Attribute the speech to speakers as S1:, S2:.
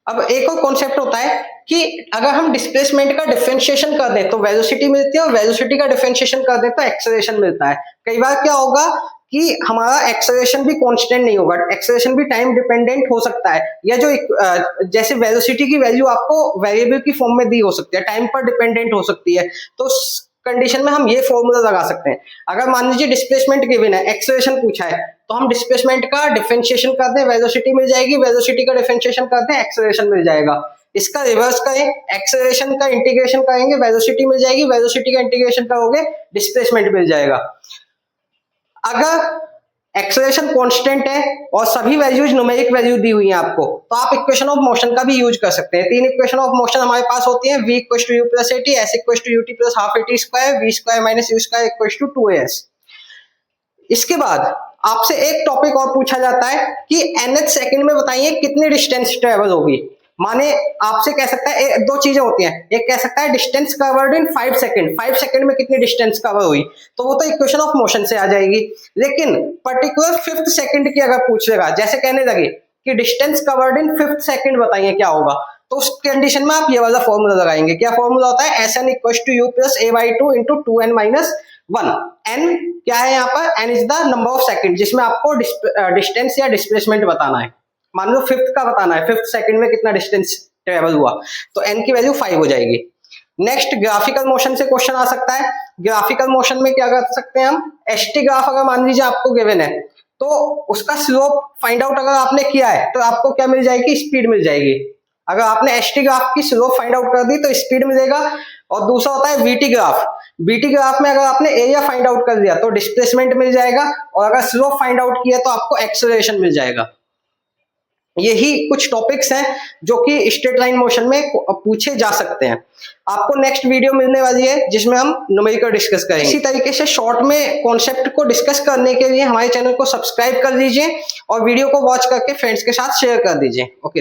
S1: अब एक और कॉन्सेप्ट होता है कि अगर हम डिस्प्लेसमेंट का डिफरेंशिएशन कर दें तो वेलोसिटी मिलती है, और वेलोसिटी का डिफरेंशिएशन कर दें तो एक्सेलरेशन मिलता है। कई बार क्या होगा कि हमारा एक्सेलरेशन भी कांस्टेंट नहीं होगा, एक्सेलरेशन भी टाइम डिपेंडेंट हो सकता है, या जो जैसे वेलोसिटी की वैल्यू आपको वेरिएबल की फॉर्म में दी हो सकती है, टाइम पर डिपेंडेंट हो सकती है। तो कंडीशन में हम ये फॉर्मूला लगा सकते हैं। अगर मान लीजिए डिस्प्लेसमेंट गिवन है, एक्सेलरेशन पूछा है, तो हम डिस्प्लेसमेंट का डिफरेंशिएशन कर दें, वेलोसिटी मिल जाएगी, वेलोसिटी का डिफरेंशिएशन कर दें, एक्सेलरेशन मिल जाएगा। इसका रिवर्स करें, एक्सेलरेशन का इंटीग्रेशन करेंगे, वेलोसिटी मिल जाएगी, वेलोसिटी का इंटीग्रेशन करोगे, डिस्प्लेसमेंट मिल जाएगा। अगर एक्सेलरेशन कांस्टेंट है और सभी वैल्यूज न्यूमेरिक वैल्यू दी हुई है आपको, तो आप इक्वेशन ऑफ मोशन का भी यूज कर सकते हैं। 3 इक्वेशन ऑफ मोशन हमारे पास होती है, v equals to u plus at, s equals to ut plus half at square, v square minus u square equals to 2as। इसके बाद आपसे एक टॉपिक और पूछा जाता है कि nth सेकंड में बताइए कितनी डिस्टेंस ट्रेवल होगी। माने आपसे कह सकता है, दो चीजें होती हैं, एक कह सकता है distance covered in 5 second, 5 second में कितनी डिस्टेंस कवर हुई, तो वो तो इक्वेशन ऑफ मोशन से आ जाएगी। लेकिन पर्टिकुलर 5th सेकंड की अगर पूछ लेगा, जैसे कहने लगे कि distance covered in 5th second बताइए क्या होगा, तो उस कंडीशन में आप ये वाला फॉर्मूला लगाएंगे। क्या फॉर्मूला होता है, Sn equals to u plus a/2 into 2n minus 1। n क्या है यहाँ पर, n is the number of second जिसमें आपको डिस्टेंस या डिस्प्लेसमेंट बताना है। मान लो 5th का बताना है, 5th सेकंड में कितना डिस्टेंस ट्रेवल हुआ, तो n की वैल्यू 5 हो जाएगी। नेक्स्ट ग्राफिकल मोशन से क्वेश्चन आ सकता है। ग्राफिकल मोशन में क्या कर सकते हैं हम, st ग्राफ अगर मान लीजिए आपको गिवन है, तो उसका स्लोप फाइंड आउट अगर आपने किया है तो आपको क्या मिल जाएगी, स्पीड मिल जाएगी। अगर आपने st ग्राफ की स्लोप फाइंड आउट कर दी तो स्पीड मिलेगा। और दूसरा होता है vt ग्राफ, vt ग्राफ में अगर आपने एरिया फाइंड आउट कर दिया तो डिस्प्लेसमेंट मिल जाएगा, और अगर स्लोप फाइंड आउट किया तो आपको एक्सेलरेशन मिल जाएगा। यही कुछ टॉपिक्स हैं जो कि स्ट्रेट लाइन मोशन में पूछे जा सकते हैं। आपको नेक्स्ट वीडियो मिलने वाली है जिसमें हम न्यूमेरिकल डिस्कस करेंगे। इसी तरीके से शॉर्ट में कॉन्सेप्ट को डिस्कस करने के लिए हमारे चैनल को सब्सक्राइब कर लीजिए और वीडियो को वॉच करके फ्रेंड्स के साथ शेयर कर दीजिए। ओके।